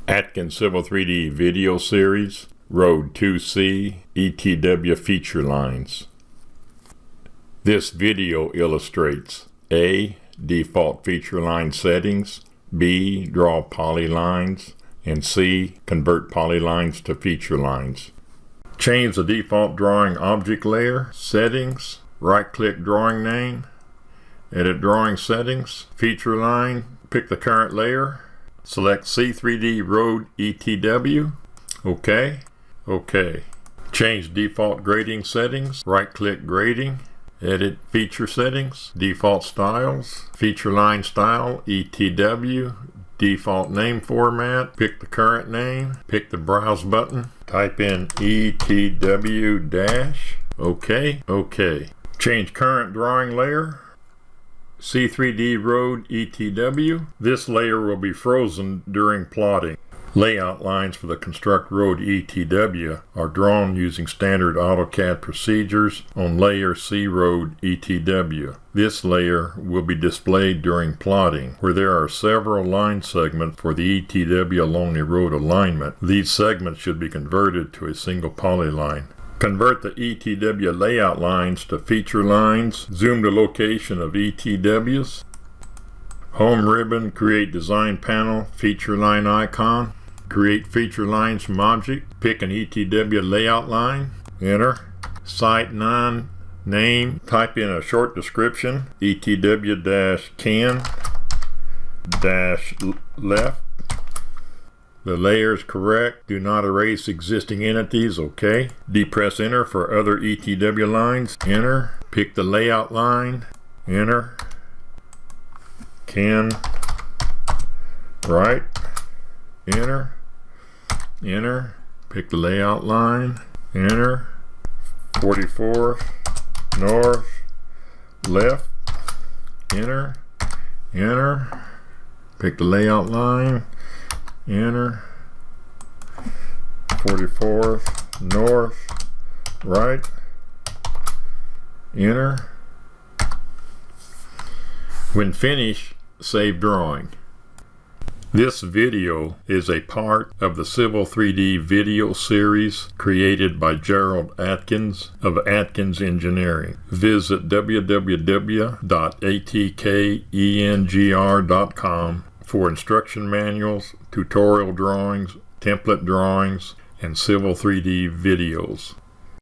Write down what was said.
Atkins Civil 3D Video Series, Road 2C, ETW Feature Lines. This video illustrates A. Default feature line settings, B. Draw polylines, and C. Convert polylines to feature lines. Change the default drawing object layer, settings, right-click drawing name, edit drawing settings, feature line, pick the current layer, select C3D Road ETW, OK. Change default grading settings, right-click grading, edit feature settings, default styles, feature line style, ETW, default name format, pick the current name, pick the browse button, type in ETW dash, OK. Change current drawing layer, C3D Road ETW. This layer will be frozen during plotting. Layout lines for the Construct Road ETW are drawn using standard AutoCAD procedures on layer C Road ETW. This layer will be displayed during plotting, where there are several line segments for the ETW along the road alignment. These segments should be converted to a single polyline. Convert the ETW layout lines to feature lines. Zoom the location of ETWs. Home ribbon, create design panel, feature line icon. Create feature lines from object. Pick an ETW layout line. Enter. Site none. Name. Type in a short description. ETW-can-left. The layer is correct. Do not erase existing entities. OK. Depress enter for other ETW lines. Enter. Pick the layout line. Enter. Can. Right. Enter. Enter. Pick the layout line. Enter. 44th. North. Left. Enter. Enter. Pick the layout line. Enter. 44th. North. Right. Enter. When finished, save drawing. This video is a part of the Civil 3D video series created by Gerald Atkins of Atkins Engineering. Visit www.atkengr.com for instruction manuals, tutorial drawings, template drawings, and Civil 3D videos.